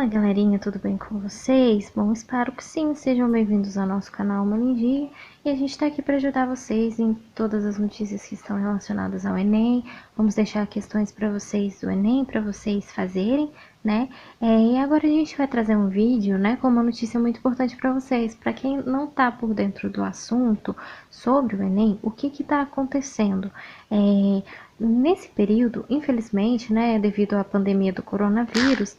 Fala galerinha, tudo bem com vocês? Bom, espero que sim, sejam bem-vindos ao nosso canal Malindia e a gente está aqui para ajudar vocês em todas as notícias que estão relacionadas ao Enem. Vamos deixar questões para vocês do Enem, para vocês fazerem, né? E agora a gente vai trazer um vídeo, né, com uma notícia muito importante para vocês. Para quem não está por dentro do assunto sobre o Enem, o que está acontecendo? Nesse período, infelizmente, né, devido à pandemia do coronavírus,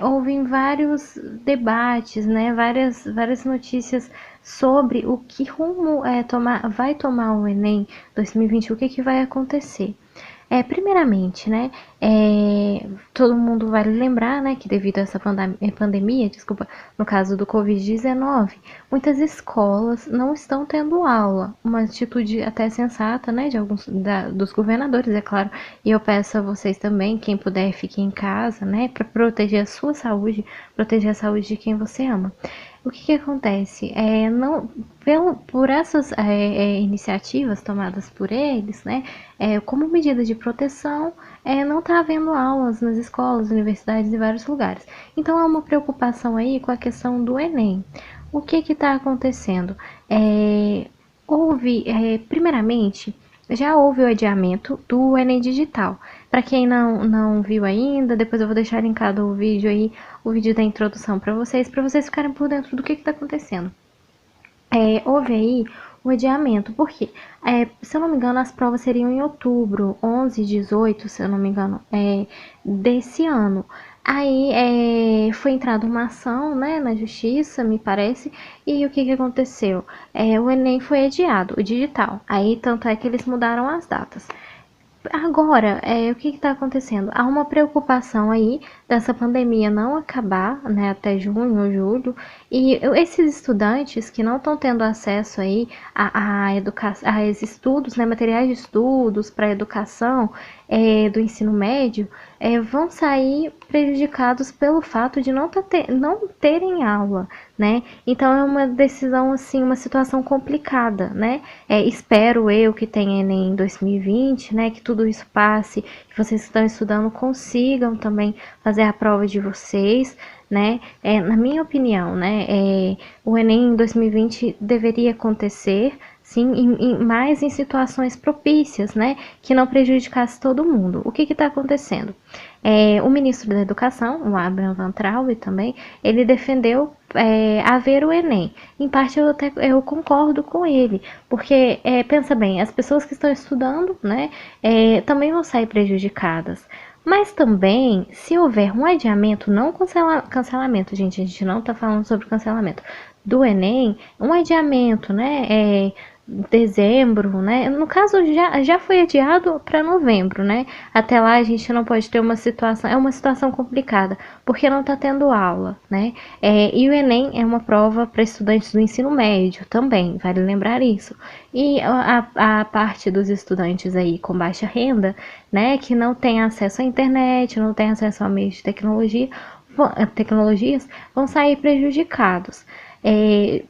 houve vários debates, né, várias notícias sobre o que rumo vai tomar o Enem 2020, o que vai acontecer. Primeiramente, né, todo mundo vai lembrar, né, que devido a essa pandemia, desculpa, no caso do Covid-19, muitas escolas não estão tendo aula, uma atitude até sensata, né, de alguns dos governadores, é claro, e eu peço a vocês também, quem puder, fique em casa, né, para proteger a sua saúde, proteger a saúde de quem você ama. O que acontece? Por essas iniciativas tomadas por eles, né, como medida de proteção, não está havendo aulas nas escolas, universidades e vários lugares. Então há uma preocupação aí com a questão do Enem. O que está acontecendo? Primeiramente, já houve o adiamento do Enem Digital. Para quem não viu ainda, depois eu vou deixar linkado o vídeo aí, o vídeo da introdução para vocês ficarem por dentro do que está acontecendo. Houve aí o adiamento, porque, se eu não me engano, as provas seriam em outubro, 11 e 18, se eu não me engano, desse ano. Aí foi entrada uma ação, né, na justiça, me parece, e o que aconteceu? O Enem foi adiado, o digital. Aí tanto é que eles mudaram as datas. Agora, o que está acontecendo? Há uma preocupação aí dessa pandemia não acabar, né, até junho ou julho, e esses estudantes que não estão tendo acesso aí a esses estudos, né, materiais de estudos para educação do ensino médio, vão sair prejudicados pelo fato de não terem aula, né? Então é uma decisão, assim, uma situação complicada, né? Espero eu que tenha Enem em 2020, né? Que tudo isso passe, que vocês que estão estudando consigam também fazer a prova de vocês, né? Na minha opinião, né? O Enem em 2020 deveria acontecer, sim, mais em situações propícias, né, que não prejudicasse todo mundo. O que está acontecendo? O ministro da Educação, o Abraham Van Traub também, ele defendeu haver o Enem. Em parte eu concordo com ele, porque pensa bem, as pessoas que estão estudando, né, também vão sair prejudicadas. Mas também, se houver um adiamento, não cancelamento, gente, a gente não está falando sobre cancelamento do Enem, um adiamento, né, dezembro, né? No caso, já foi adiado para novembro, né? Até lá a gente não pode ter uma situação, é uma situação complicada, porque não está tendo aula, né? E o Enem é uma prova para estudantes do ensino médio também, vale lembrar isso. E a parte dos estudantes aí com baixa renda, né, que não tem acesso à internet, não tem acesso a meios de tecnologias, vão sair prejudicados.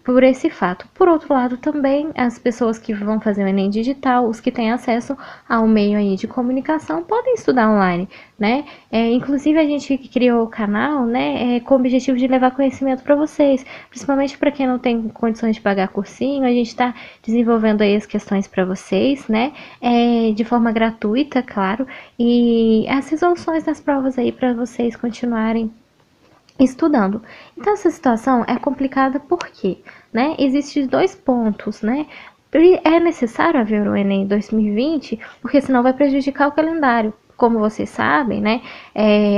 Por esse fato. Por outro lado, também as pessoas que vão fazer o Enem digital, os que têm acesso ao meio aí de comunicação, podem estudar online, né? Inclusive a gente criou o canal, né, com o objetivo de levar conhecimento para vocês, principalmente para quem não tem condições de pagar cursinho. A gente está desenvolvendo aí as questões para vocês, né, de forma gratuita, claro, e as resoluções das provas aí para vocês continuarem estudando. Então essa situação é complicada porque, né, existem dois pontos, né? É necessário haver o Enem 2020, porque senão vai prejudicar o calendário. Como vocês sabem, né,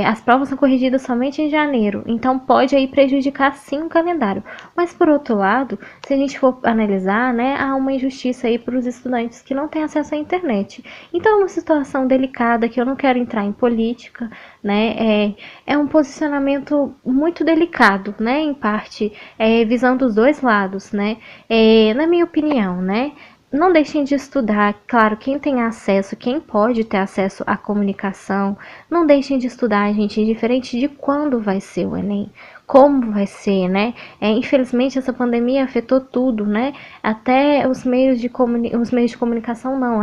as provas são corrigidas somente em janeiro, então pode aí prejudicar sim o calendário. Mas por outro lado, se a gente for analisar, né, há uma injustiça aí para os estudantes que não têm acesso à internet. Então é uma situação delicada que eu não quero entrar em política, né, é um posicionamento muito delicado, né, em parte, visando os dois lados, né, na minha opinião, né. Não deixem de estudar, claro, quem tem acesso, quem pode ter acesso à comunicação, não deixem de estudar, gente, indiferente de quando vai ser o Enem. como vai ser, né? Infelizmente essa pandemia afetou tudo, né? Até os meios de comunicação não,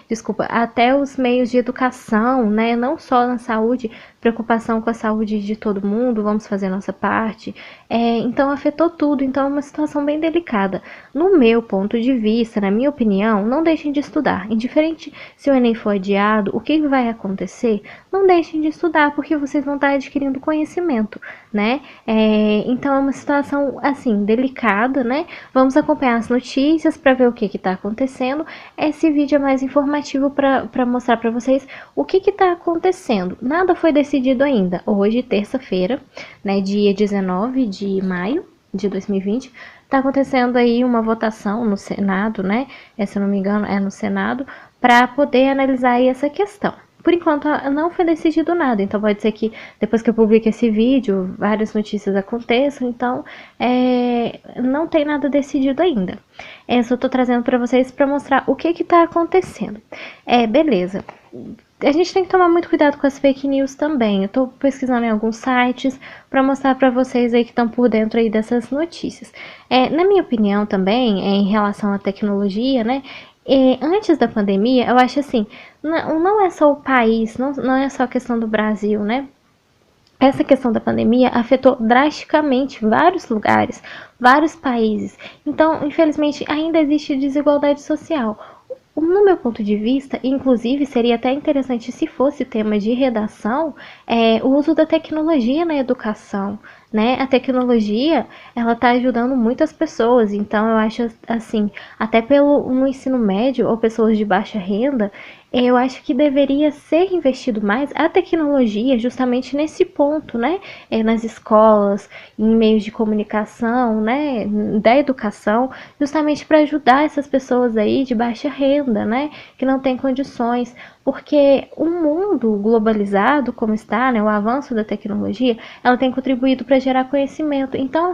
desculpa, até os meios de educação, né? Não só na saúde, preocupação com a saúde de todo mundo, vamos fazer nossa parte. Então afetou tudo, então é uma situação bem delicada. No meu ponto de vista, na minha opinião, não deixem de estudar. Indiferente se o Enem for adiado, o que vai acontecer, não deixem de estudar, porque vocês vão estar adquirindo conhecimento, né? Então é uma situação, assim, delicada, né? Vamos acompanhar as notícias para ver o que está acontecendo. Esse vídeo é mais informativo para mostrar para vocês o que está acontecendo. Nada foi decidido ainda. Hoje, terça-feira, né, dia 19 de maio de 2020, está acontecendo aí uma votação no Senado, né? Se eu não me engano, é no Senado, para poder analisar aí essa questão. Por enquanto não foi decidido nada, então pode ser que depois que eu publique esse vídeo, várias notícias aconteçam, então não tem nada decidido ainda. Eu só tô trazendo para vocês para mostrar o que tá acontecendo. Beleza. A gente tem que tomar muito cuidado com as fake news também. Eu tô pesquisando em alguns sites para mostrar para vocês aí que estão por dentro aí dessas notícias. Na minha opinião também, em relação à tecnologia, né? Antes da pandemia, eu acho assim, não é só o país, não é só a questão do Brasil, né? Essa questão da pandemia afetou drasticamente vários lugares, vários países. Então, infelizmente, ainda existe desigualdade social. No meu ponto de vista, inclusive, seria até interessante se fosse tema de redação, o uso da tecnologia na educação, né? A tecnologia, ela está ajudando muitas pessoas, então eu acho assim, até no ensino médio ou pessoas de baixa renda, eu acho que deveria ser investido mais a tecnologia justamente nesse ponto, né? Nas escolas, em meios de comunicação, né? Da educação, justamente para ajudar essas pessoas aí de baixa renda, né? Que não têm condições. Porque o mundo globalizado, como está, né, o avanço da tecnologia, ela tem contribuído para gerar conhecimento. Então,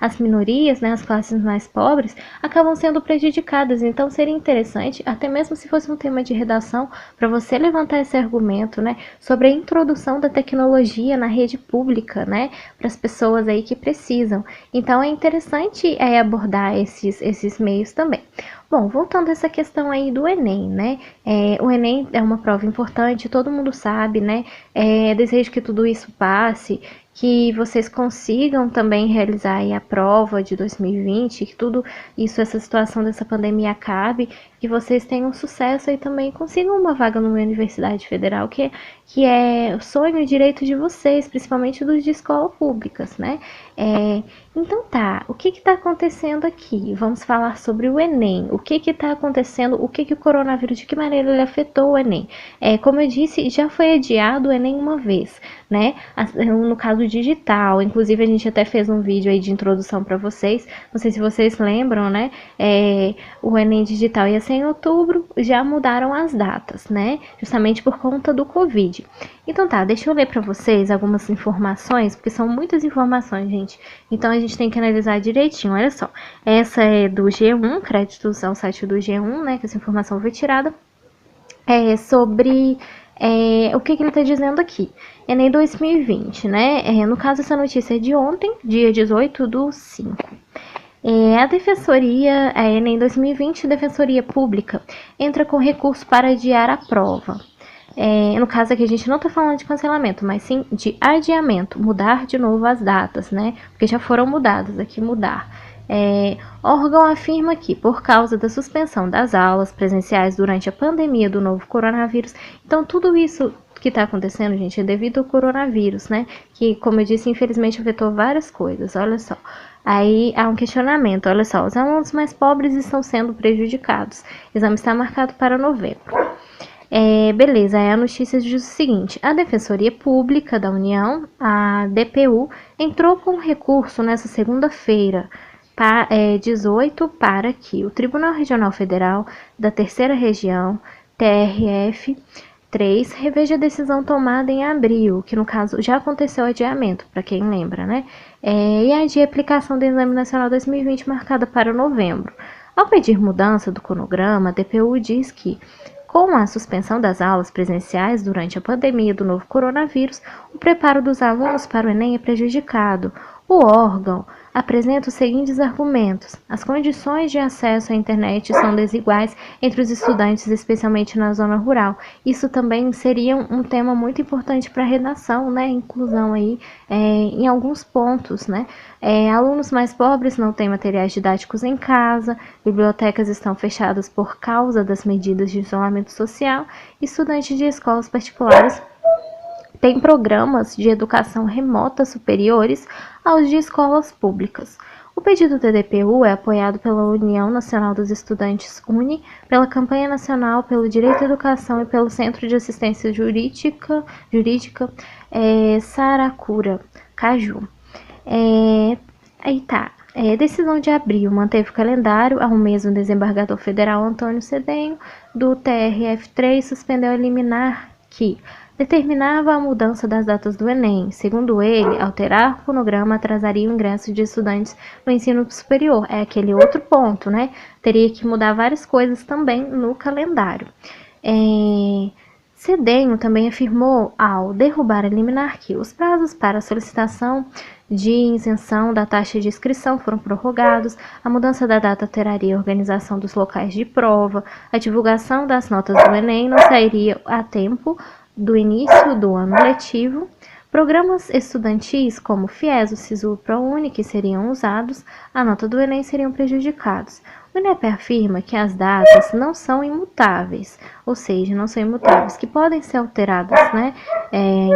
as minorias, né, as classes mais pobres, acabam sendo prejudicadas. Então, seria interessante, até mesmo se fosse um tema de redação, para você levantar esse argumento, né, sobre a introdução da tecnologia na rede pública, né, para as pessoas aí que precisam. Então, é interessante abordar esses meios também. Bom, voltando a essa questão aí do Enem, né? O Enem é uma prova importante, todo mundo sabe, né? Desejo que tudo isso passe, que vocês consigam também realizar aí a prova de 2020, que tudo isso, essa situação dessa pandemia acabe, que vocês tenham sucesso e também consigam uma vaga numa universidade federal, que é o sonho e direito de vocês, principalmente dos de escolas públicas, né? Então tá, o que está acontecendo aqui? Vamos falar sobre o Enem. O que está acontecendo? O que o coronavírus, de que maneira ele afetou o Enem? Como eu disse, já foi adiado o Enem uma vez, né? No caso digital, inclusive a gente até fez um vídeo aí de introdução para vocês. Não sei se vocês lembram, né? O Enem digital ia ser em outubro, já mudaram as datas, né? Justamente por conta do Covid. Então tá, deixa eu ler para vocês algumas informações, porque são muitas informações, gente. Então a gente tem que analisar direitinho, olha só. Essa é do G1, créditos ao site do G1, né, que essa informação foi tirada. Sobre o que ele está dizendo aqui. Enem 2020, né? No caso, essa notícia é de ontem, dia 18/5. A Defensoria, Enem 2020, Defensoria Pública, entra com recurso para adiar a prova. No caso aqui a gente não está falando de cancelamento, mas sim de adiamento, mudar de novo as datas, né? Porque já foram mudadas, aqui mudar. Órgão afirma que, por causa da suspensão das aulas presenciais durante a pandemia do novo coronavírus, então tudo isso que está acontecendo, gente, é devido ao coronavírus, né? Que, como eu disse, infelizmente afetou várias coisas, olha só. Aí há um questionamento, olha só, os alunos mais pobres estão sendo prejudicados. O exame está marcado para novembro. Beleza, a notícia diz o seguinte: a Defensoria Pública da União, a DPU, entrou com recurso nessa segunda-feira, 18, para que o Tribunal Regional Federal da Terceira Região, TRF3, reveja a decisão tomada em abril, que no caso já aconteceu o adiamento, para quem lembra, né? E adie a aplicação do Exame Nacional 2020 marcada para novembro. Ao pedir mudança do cronograma, a DPU diz que, Com a suspensão das aulas presenciais durante a pandemia do novo coronavírus, o preparo dos alunos para o Enem é prejudicado. O órgão apresenta os seguintes argumentos: as condições de acesso à internet são desiguais entre os estudantes, especialmente na zona rural. Isso também seria um tema muito importante para a redação, né? Inclusão aí em alguns pontos, né? Alunos mais pobres não têm materiais didáticos em casa, bibliotecas estão fechadas por causa das medidas de isolamento social, estudantes de escolas particulares tem programas de educação remota superiores aos de escolas públicas. O pedido do DPU é apoiado pela União Nacional dos Estudantes UNE, pela Campanha Nacional pelo Direito à Educação e pelo Centro de Assistência Jurídica Saracura, Caju. Decisão de abril manteve o calendário. Há um mês, o desembargador federal Antônio Cedenho, do TRF3, suspendeu a liminar que determinava a mudança das datas do Enem. Segundo ele, alterar o cronograma atrasaria o ingresso de estudantes no ensino superior. É aquele outro ponto, né? Teria que mudar várias coisas também no calendário. Cedenho também afirmou, ao derrubar a liminar, que os prazos para a solicitação de isenção da taxa de inscrição foram prorrogados, a mudança da data alteraria a organização dos locais de prova, a divulgação das notas do Enem não sairia a tempo do início do ano letivo, programas estudantis como FIES, o SISU e o ProUni, que seriam usados, a nota do Enem seriam prejudicados. O INEP afirma que as datas não são imutáveis, ou seja, não são imutáveis, que podem ser alteradas, né?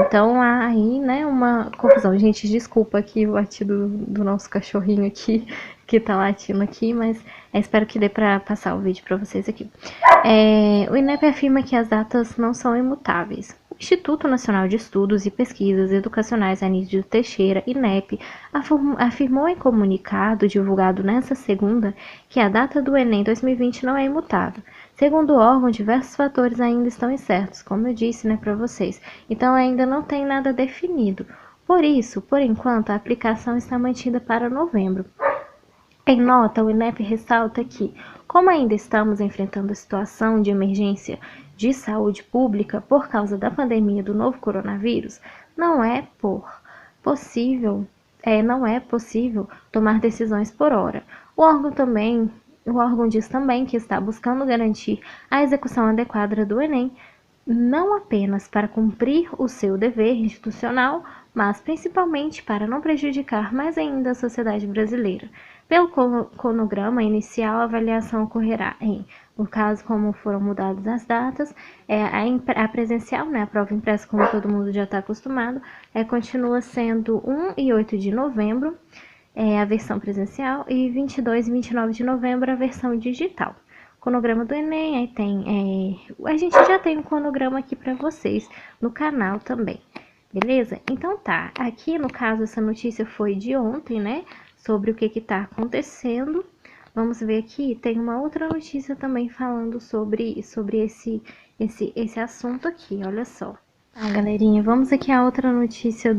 Então, há aí, né, uma confusão. Gente, desculpa aqui o latido do nosso cachorrinho aqui, que tá latindo aqui, mas espero que dê para passar o vídeo para vocês aqui. O INEP afirma que as datas não são imutáveis. O Instituto Nacional de Estudos e Pesquisas Educacionais Anísio Teixeira, INEP, afirmou em comunicado divulgado nesta segunda que a data do Enem 2020 não é imutável. Segundo o órgão, diversos fatores ainda estão incertos, como eu disse, né, para vocês. Então, ainda não tem nada definido. Por isso, por enquanto, a aplicação está mantida para novembro. Em nota, o INEP ressalta que, como ainda estamos enfrentando a situação de emergência de saúde pública por causa da pandemia do novo coronavírus, não é possível tomar decisões por hora. O órgão diz também que está buscando garantir a execução adequada do Enem, não apenas para cumprir o seu dever institucional, mas principalmente para não prejudicar mais ainda a sociedade brasileira. Pelo cronograma inicial, a avaliação ocorrerá no caso, como foram mudadas as datas, a presencial, né, a prova impressa, como todo mundo já está acostumado, continua sendo 1 e 8 de novembro, a versão presencial, e 22 e 29 de novembro, a versão digital. Cronograma do Enem, aí tem, a gente já tem um cronograma aqui para vocês no canal também, beleza? Então tá, aqui no caso essa notícia foi de ontem, né, sobre o que está acontecendo. Vamos ver aqui, tem uma outra notícia também falando sobre esse assunto aqui, olha só. Tá, galerinha, vamos aqui a outra notícia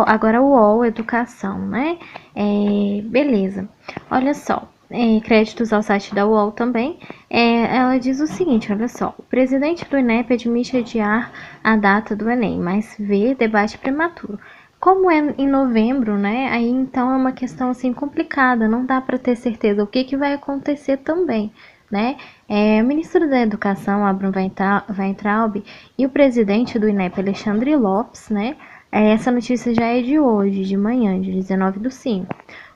agora o UOL Educação, né? Beleza, olha só. Créditos ao site da UOL também, ela diz o seguinte, olha só, o presidente do INEP admite adiar a data do Enem, mas vê debate prematuro. Como é em novembro, né, aí então é uma questão assim complicada, não dá para ter certeza o que vai acontecer também, né? O ministro da Educação, Abraham Weintraub, e o presidente do INEP, Alexandre Lopes, né, essa notícia já é de hoje, de manhã, de 19/5.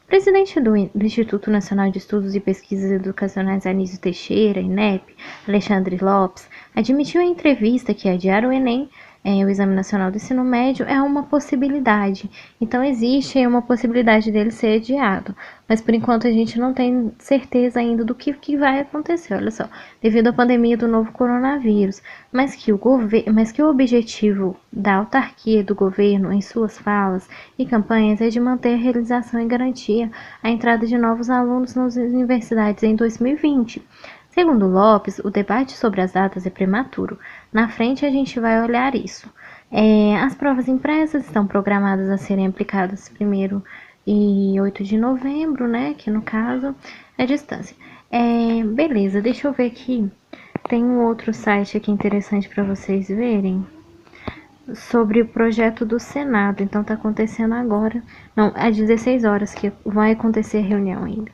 O presidente do Instituto Nacional de Estudos e Pesquisas Educacionais Anísio Teixeira, INEP, Alexandre Lopes, admitiu em entrevista que adiar o Enem, o Exame Nacional do Ensino Médio, é uma possibilidade. Então, existe uma possibilidade dele ser adiado. Mas, por enquanto, a gente não tem certeza ainda do que vai acontecer. Olha só, devido à pandemia do novo coronavírus. Mas que o objetivo da autarquia do governo, em suas falas e campanhas, é de manter a realização e garantia a entrada de novos alunos nas universidades em 2020. Segundo Lopes, o debate sobre as datas é prematuro. Na frente a gente vai olhar isso. As provas impressas estão programadas a serem aplicadas 1º e 8 de novembro, né? Que no caso é distância. Beleza, deixa eu ver aqui Tem um outro site aqui interessante para vocês verem sobre o projeto do Senado. Então tá acontecendo agora, não, às 16 horas que vai acontecer a reunião ainda.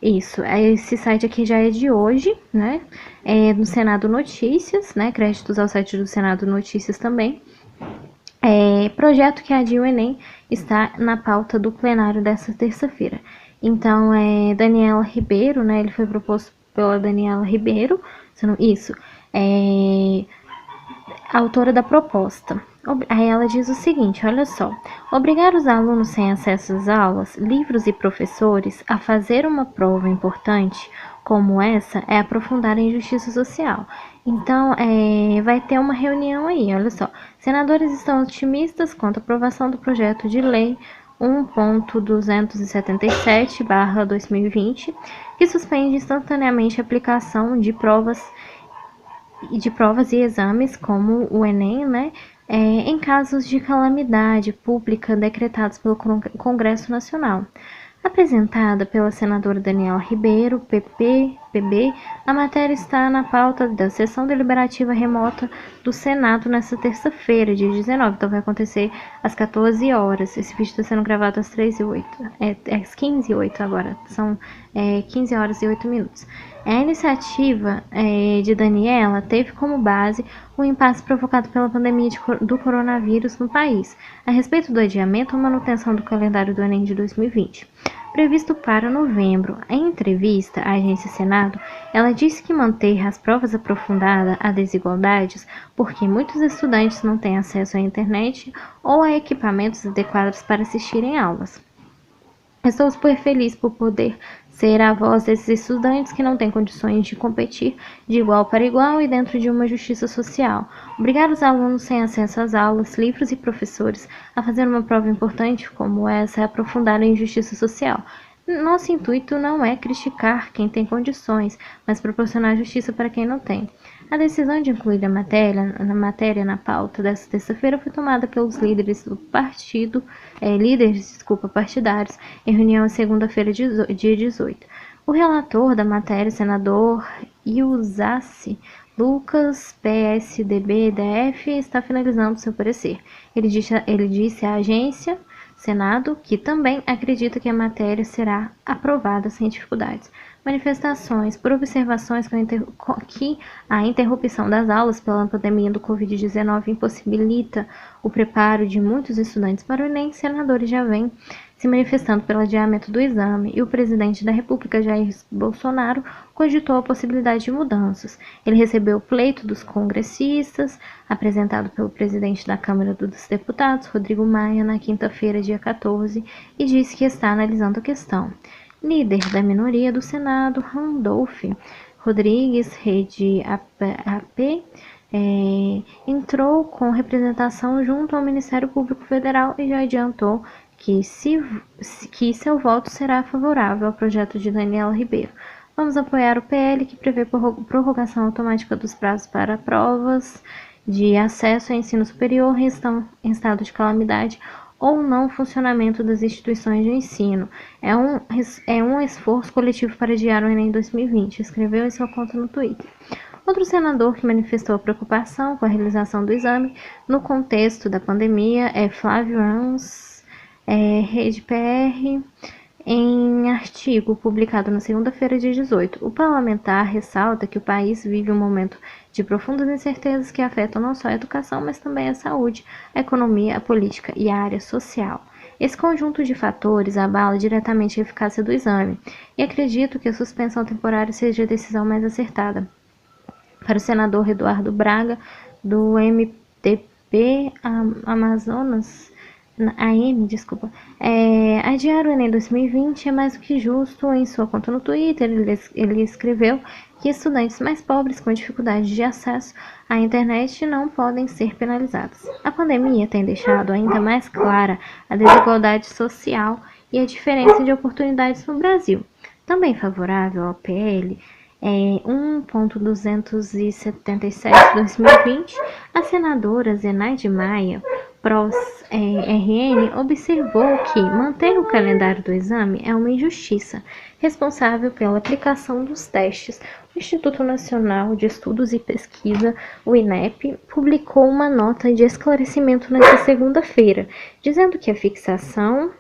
Isso, esse site aqui já é de hoje, né? É do Senado Notícias, né? Créditos ao site do Senado Notícias também. Projeto que adia o Enem está na pauta do plenário dessa terça-feira. Então, Daniela Ribeiro, né? Ele foi proposto pela Daniela Ribeiro, isso, autora da proposta. Aí ela diz o seguinte, olha só: obrigar os alunos sem acesso às aulas, livros e professores a fazer uma prova importante como essa é aprofundar a injustiça social. Então, vai ter uma reunião aí, olha só. Senadores estão otimistas quanto à aprovação do projeto de lei 1.277/2020, que suspende instantaneamente a aplicação de provas e exames, como o Enem, né, em casos de calamidade pública decretados pelo Congresso Nacional. Apresentada pela senadora Daniela Ribeiro, PB, a matéria está na pauta da sessão deliberativa remota do Senado nesta terça-feira, dia 19. Então vai acontecer às 14 horas. Esse vídeo está sendo gravado às 3h08. Às 15h08 agora. São 15 horas e 8 minutos. A iniciativa de Daniela teve como base o impasse provocado pela pandemia do coronavírus no país, a respeito do adiamento ou manutenção do calendário do Enem de 2020, previsto para novembro. Em entrevista à agência Senado, ela disse que manter as provas aprofundada a desigualdades porque muitos estudantes não têm acesso à internet ou a equipamentos adequados para assistirem aulas. Estou super feliz por poder ser a voz desses estudantes que não têm condições de competir de igual para igual e dentro de uma justiça social. Obrigar os alunos sem acesso às aulas, livros e professores a fazer uma prova importante como essa é aprofundar a injustiça social. Nosso intuito não é criticar quem tem condições, mas proporcionar justiça para quem não tem. A decisão de incluir a matéria na pauta desta terça-feira foi tomada pelos líderes do partidários, em reunião segunda-feira, dia 18. O relator da matéria, senador Iusassi Lucas, PSDB-DF, está finalizando seu parecer. Ele disse à agência Senado que também acredita que a matéria será aprovada sem dificuldades. Manifestações por observações que a interrupção das aulas pela pandemia do Covid-19 impossibilita o preparo de muitos estudantes para o Enem. Senadores já vêm se manifestando pelo adiamento do exame e o presidente da República, Jair Bolsonaro, cogitou a possibilidade de mudanças. Ele recebeu o pleito dos congressistas, apresentado pelo presidente da Câmara dos Deputados, Rodrigo Maia, na quinta-feira, dia 14, e disse que está analisando a questão. Líder da minoria do Senado, Randolph Rodrigues, rede AP, entrou com representação junto ao Ministério Público Federal e já adiantou que seu voto será favorável ao projeto de Daniela Ribeiro. Vamos apoiar o PL, que prevê prorrogação automática dos prazos para provas de acesso ao ensino superior em estado de calamidade ou não funcionamento das instituições de ensino. É um esforço coletivo para adiar o Enem 2020, escreveu em sua conta no Twitter. Outro senador que manifestou preocupação com a realização do exame no contexto da pandemia é Flávio Ramos, Rede PR, em artigo publicado na segunda-feira, dia 18. O parlamentar ressalta que o país vive um momento de profundas incertezas que afetam não só a educação, mas também a saúde, a economia, a política e a área social. Esse conjunto de fatores abala diretamente a eficácia do exame, e acredito que a suspensão temporária seja a decisão mais acertada. Para o senador Eduardo Braga, do MDB Amazonas, adiar o Enem 2020 é mais do que justo. Em sua conta no Twitter, ele escreveu que estudantes mais pobres com dificuldade de acesso à internet não podem ser penalizados. A pandemia tem deixado ainda mais clara a desigualdade social e a diferença de oportunidades no Brasil. Também favorável ao PL 1.277/2020, a senadora Zenaide Maia PROS-RN observou que manter o calendário do exame é uma injustiça, responsável pela aplicação dos testes. O Instituto Nacional de Estudos e Pesquisa, o INEP, publicou uma nota de esclarecimento nesta segunda-feira, dizendo que a fixação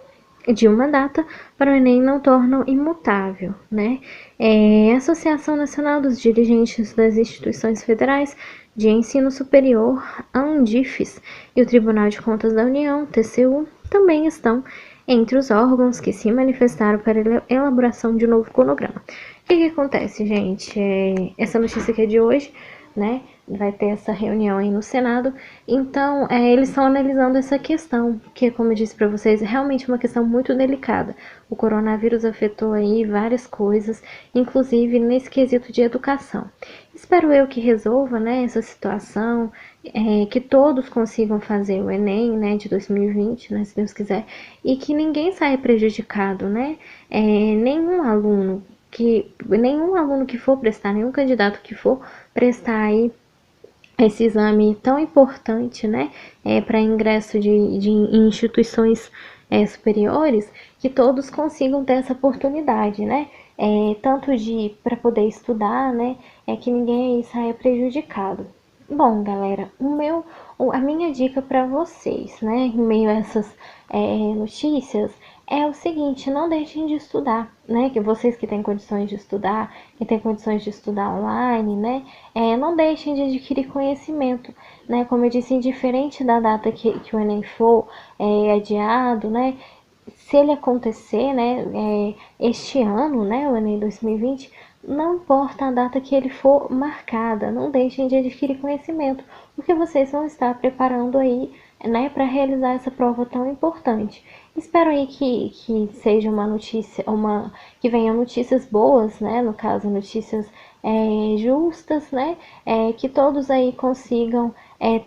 de uma data para o Enem não tornam imutável, né? A Associação Nacional dos Dirigentes das Instituições Federais de Ensino Superior, a Undifes, e o Tribunal de Contas da União, TCU, também estão entre os órgãos que se manifestaram para a elaboração de um novo cronograma. O que acontece, gente? Essa notícia que é de hoje, né? Vai ter essa reunião aí no Senado. Então, eles estão analisando essa questão, que, como eu disse para vocês, é realmente uma questão muito delicada. O coronavírus afetou aí várias coisas, inclusive nesse quesito de educação. Espero eu que resolva, né, essa situação, que todos consigam fazer o Enem, né, de 2020, né, se Deus quiser, e que ninguém saia prejudicado, né? Nenhum aluno que for prestar, nenhum candidato que for prestar aí esse exame tão importante, né, para ingresso de instituições superiores, que todos consigam ter essa oportunidade, né, tanto de para poder estudar, né, que ninguém aí saia prejudicado. Bom, galera, a minha dica para vocês, né, em meio a essas notícias, é o seguinte: não deixem de estudar, né? Que vocês que têm condições de estudar, que têm condições de estudar online, né? Não deixem de adquirir conhecimento, né? Como eu disse, indiferente da data que o Enem for adiado, né? Se ele acontecer, né? Este ano, né? O Enem 2020, não importa a data que ele for marcada, não deixem de adquirir conhecimento, porque vocês vão estar preparando aí, né, para realizar essa prova tão importante. Espero aí que seja uma notícia, que venham notícias boas, né, no caso, notícias justas, né, que todos aí consigam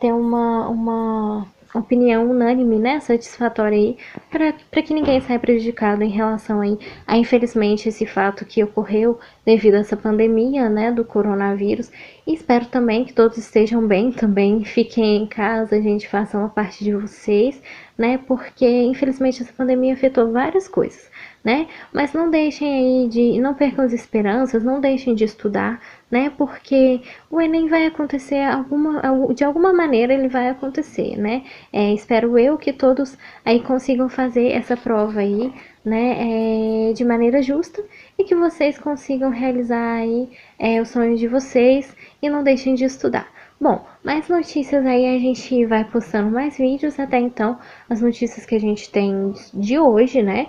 ter uma opinião unânime, né, satisfatória aí, para que ninguém saia prejudicado em relação aí a, infelizmente, esse fato que ocorreu devido a essa pandemia, né, do coronavírus. E espero também que todos estejam bem também, fiquem em casa, a gente faça uma parte de vocês, né, porque infelizmente essa pandemia afetou várias coisas, né, mas não deixem aí não percam as esperanças, não deixem de estudar, né, porque o Enem vai acontecer, de alguma maneira ele vai acontecer, né, espero eu que todos aí consigam fazer essa prova aí, né, de maneira justa, e que vocês consigam realizar aí os sonhos de vocês e não deixem de estudar. Bom, mais notícias aí, a gente vai postando mais vídeos. Até então, as notícias que a gente tem de hoje, né,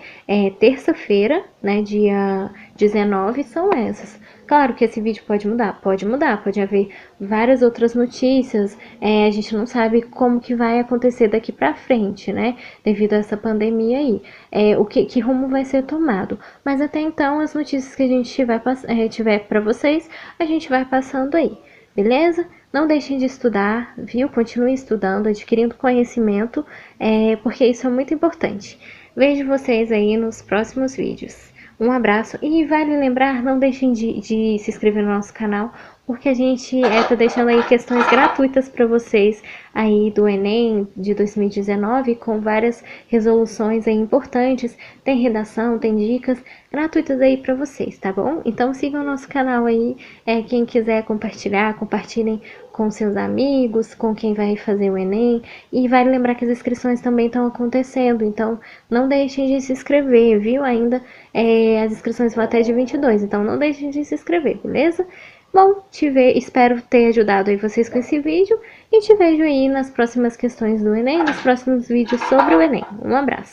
terça-feira, né, dia 19, são essas. Claro que esse vídeo pode mudar, pode haver várias outras notícias, a gente não sabe como que vai acontecer daqui pra frente, né, devido a essa pandemia aí, que rumo vai ser tomado. Mas até então, as notícias que a gente tiver para vocês, a gente vai passando aí, beleza? Não deixem de estudar, viu? Continuem estudando, adquirindo conhecimento, porque isso é muito importante. Vejo vocês aí nos próximos vídeos. Um abraço e vale lembrar, não deixem de se inscrever no nosso canal, porque a gente tá deixando aí questões gratuitas para vocês aí do Enem de 2019, com várias resoluções aí importantes, tem redação, tem dicas gratuitas aí para vocês, tá bom? Então sigam o nosso canal aí, quem quiser compartilhar, compartilhem com seus amigos, com quem vai fazer o Enem, e vale lembrar que as inscrições também estão acontecendo, então não deixem de se inscrever, viu? Ainda as inscrições vão até de 22, então não deixem de se inscrever, beleza? Bom, espero ter ajudado aí vocês com esse vídeo, e te vejo aí nas próximas questões do Enem, nos próximos vídeos sobre o Enem. Um abraço!